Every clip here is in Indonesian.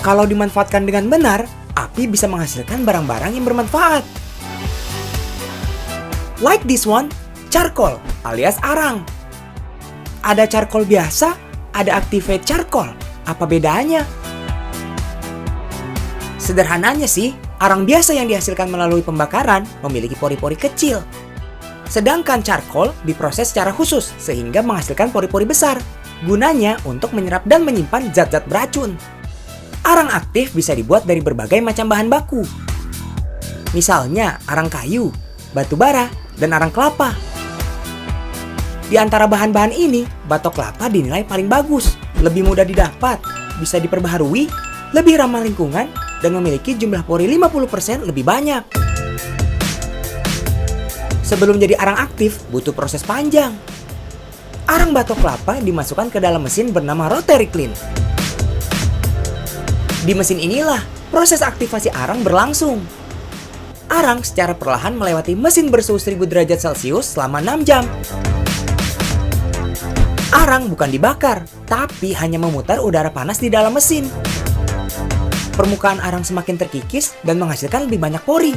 Kalau dimanfaatkan dengan benar, api bisa menghasilkan barang-barang yang bermanfaat. Like this one, charcoal alias arang. Ada charcoal biasa, ada activate charcoal. Apa bedanya? Sederhananya sih, arang biasa yang dihasilkan melalui pembakaran memiliki pori-pori kecil. Sedangkan charcoal diproses secara khusus sehingga menghasilkan pori-pori besar. Gunanya untuk menyerap dan menyimpan zat-zat beracun. Arang aktif bisa dibuat dari berbagai macam bahan baku. Misalnya arang kayu, batu bara, dan arang kelapa. Di antara bahan-bahan ini, batok kelapa dinilai paling bagus, lebih mudah didapat, bisa diperbaharui, lebih ramah lingkungan, dan memiliki jumlah pori 50% lebih banyak. Sebelum jadi arang aktif, butuh proses panjang. Arang batok kelapa dimasukkan ke dalam mesin bernama rotary kiln. Di mesin inilah proses aktivasi arang berlangsung. Arang secara perlahan melewati mesin bersuhu 1000 derajat Celcius selama 6 jam. Arang bukan dibakar, tapi hanya memutar udara panas di dalam mesin. Permukaan arang semakin terkikis dan menghasilkan lebih banyak pori.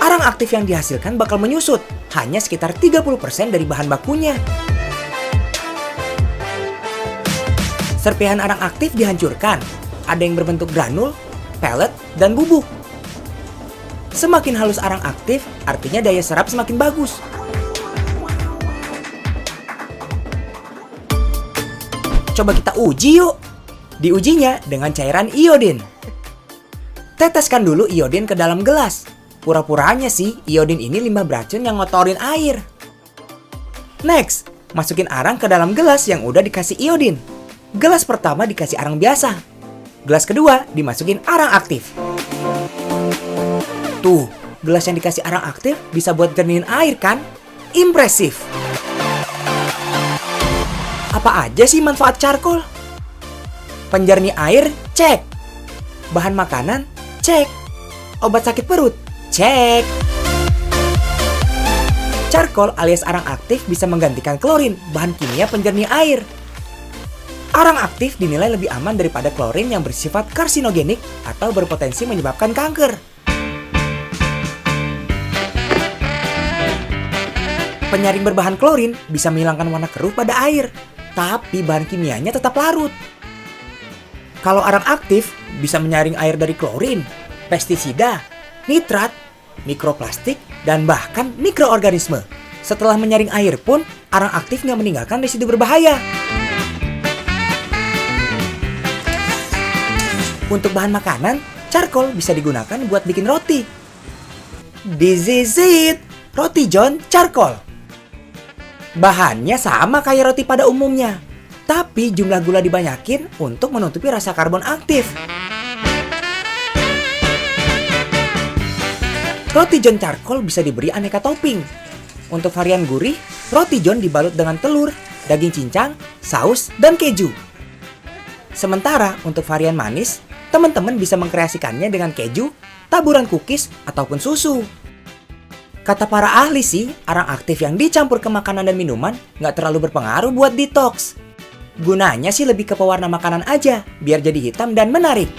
Arang aktif yang dihasilkan bakal menyusut, hanya sekitar 30% dari bahan bakunya. Serpihan arang aktif dihancurkan, ada yang berbentuk granul, pellet, dan bubuk. Semakin halus arang aktif, artinya daya serap semakin bagus. Coba kita uji yuk. Diujinya dengan cairan iodin. Teteskan dulu iodin ke dalam gelas. Pura-puranya sih, iodin ini limbah beracun yang ngotorin air. Next, masukin arang ke dalam gelas yang udah dikasih iodin. Gelas pertama dikasih arang biasa. Gelas kedua dimasukin arang aktif. Tuh, gelas yang dikasih arang aktif bisa buat jernihin air kan? Impresif. Apa aja sih manfaat charcoal? Penjernih air, cek. Bahan makanan, cek. Obat sakit perut, cek. Charcoal alias arang aktif bisa menggantikan klorin, bahan kimia penjernih air. Arang aktif dinilai lebih aman daripada klorin yang bersifat karsinogenik atau berpotensi menyebabkan kanker. Penyaring berbahan klorin bisa menghilangkan warna keruh pada air, tapi bahan kimianya tetap larut. Kalau arang aktif bisa menyaring air dari klorin, pestisida, nitrat, mikroplastik, dan bahkan mikroorganisme. Setelah menyaring air pun, arang aktif nggak meninggalkan residu berbahaya. Untuk bahan makanan, charcoal bisa digunakan buat bikin roti. This is it, roti john charcoal. Bahannya sama kayak roti pada umumnya, tapi jumlah gula dibanyakin untuk menutupi rasa karbon aktif. Roti john charcoal bisa diberi aneka topping. Untuk varian gurih, roti john dibalut dengan telur, daging cincang, saus, dan keju. Sementara untuk varian manis, teman-teman bisa mengkreasikannya dengan keju, taburan cookies, ataupun susu. Kata para ahli sih, arang aktif yang dicampur ke makanan dan minuman nggak terlalu berpengaruh buat detox. Gunanya sih lebih ke pewarna makanan aja, biar jadi hitam dan menarik.